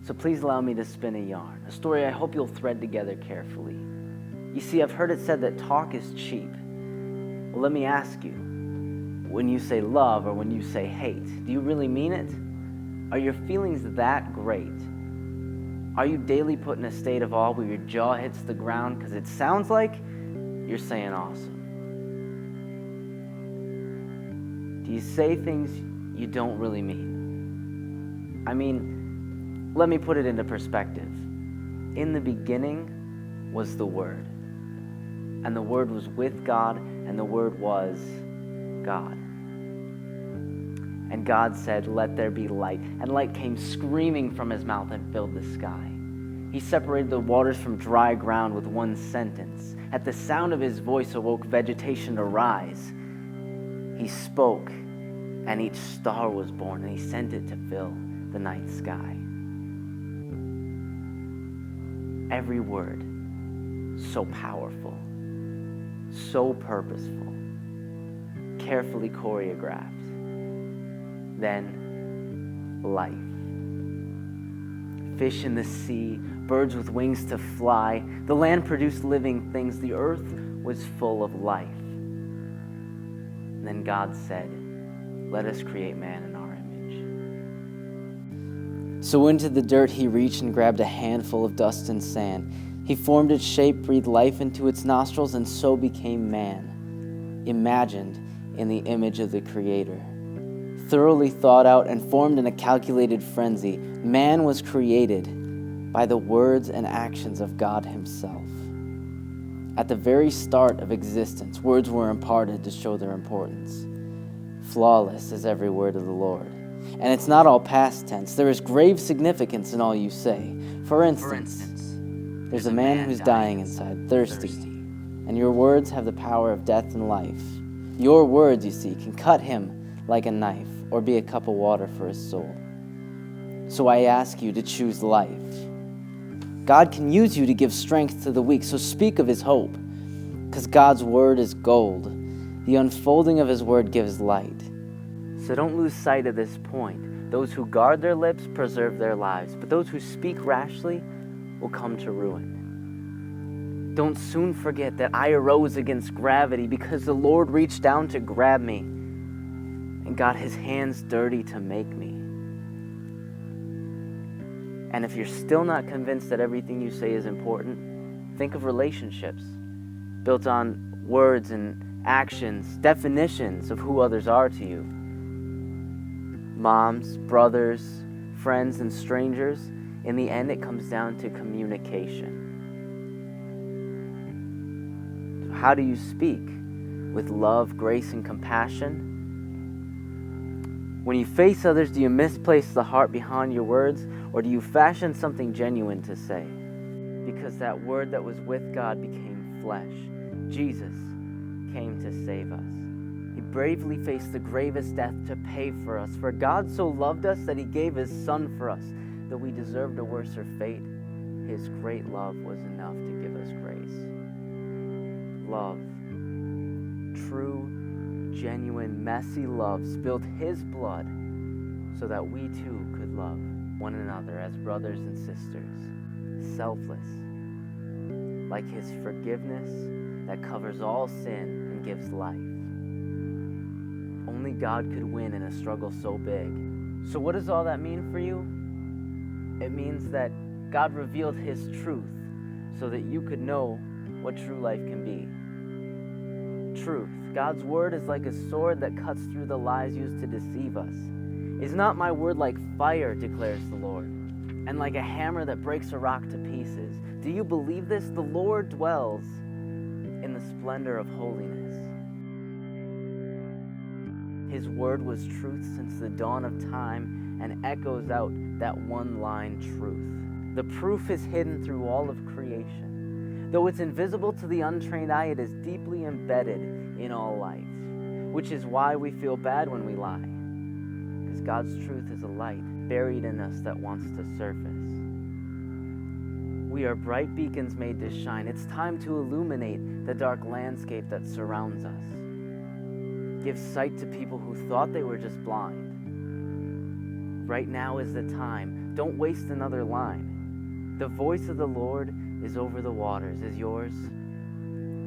So please allow me to spin a yarn, a story I hope you'll thread together carefully. You see, I've heard it said that talk is cheap. Well, let me ask you, when you say love or when you say hate, do you really mean it? Are your feelings that great? Are you daily put in a state of awe where your jaw hits the ground because it sounds like you're saying awesome? Do you say things you don't really mean? I mean, let me put it into perspective. In the beginning was the Word, and the Word was with God, and the Word was God. And God said, "Let there be light." And light came screaming from his mouth and filled the sky. He separated the waters from dry ground with one sentence. At the sound of his voice awoke vegetation to rise. He spoke, and each star was born, and he sent it to fill the night sky. Every word, so powerful, so purposeful, carefully choreographed. Then, life. Fish in the sea, birds with wings to fly. The land produced living things. The earth was full of life. And then God said, "Let us create man in our image." So into the dirt he reached and grabbed a handful of dust and sand. He formed its shape, breathed life into its nostrils, and so became man, imagined in the image of the Creator. Thoroughly thought out and formed in a calculated frenzy, man was created by the words and actions of God himself. At the very start of existence, words were imparted to show their importance. Flawless is every word of the Lord. And it's not all past tense. There is grave significance in all you say. For instance, there's a man who's dying inside, thirsty, and your words have the power of death and life. Your words, you see, can cut him like a knife, or be a cup of water for his soul. So I ask you to choose life. God can use you to give strength to the weak, so speak of his hope, because God's word is gold. The unfolding of his word gives light. So don't lose sight of this point. Those who guard their lips preserve their lives, but those who speak rashly will come to ruin. Don't soon forget that I arose against gravity because the Lord reached down to grab me and got his hands dirty to make me. And if you're still not convinced that everything you say is important, think of relationships built on words and actions, definitions of who others are to you. Moms, brothers, friends, and strangers, in the end it comes down to communication. How do you speak? With love, grace, and compassion? When you face others, do you misplace the heart behind your words, or do you fashion something genuine to say? Because that word that was with God became flesh. Jesus came to save us. He bravely faced the gravest death to pay for us. For God so loved us that he gave his Son for us. Though we deserved a worser fate, his great love was enough to give us grace. Love, true, genuine, messy love, spilled his blood so that we too could love one another as brothers and sisters, selfless, like his forgiveness that covers all sin and gives life. Only God could win in a struggle so big. So what does all that mean for you? It means that God revealed his truth so that you could know what true life can be. Truth. God's word is like a sword that cuts through the lies used to deceive us. Is not my word like fire, declares the Lord, and like a hammer that breaks a rock to pieces? Do you believe this? The Lord dwells in the splendor of holiness. His word was truth since the dawn of time and echoes out that one line truth. The proof is hidden through all of creation. Though it's invisible to the untrained eye, it is deeply embedded in all life, which is why we feel bad when we lie. Because God's truth is a light buried in us that wants to surface. We are bright beacons made to shine. It's time to illuminate the dark landscape that surrounds us. Give sight to people who thought they were just blind. Right now is the time. Don't waste another line. The voice of the Lord is over the waters. Is yours?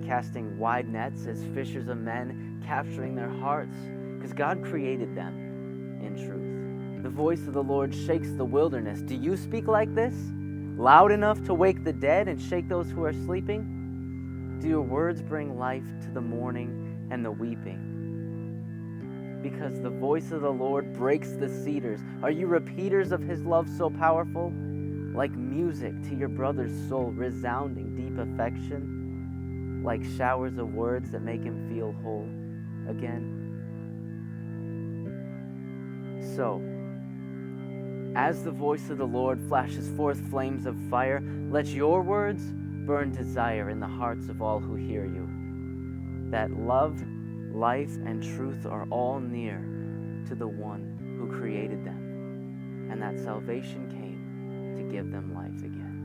Casting wide nets as fishers of men, capturing their hearts, because God created them in truth. The voice of the Lord shakes the wilderness. Do you speak like this? Loud enough to wake the dead and shake those who are sleeping? Do your words bring life to the mourning and the weeping? Because the voice of the Lord breaks the cedars. Are you repeaters of his love so powerful? Like music to your brother's soul, resounding deep affection, like showers of words that make him feel whole again. So, as the voice of the Lord flashes forth flames of fire, let your words burn desire in the hearts of all who hear you. That love, life, and truth are all near to the one who created them, and that salvation came to give them life again.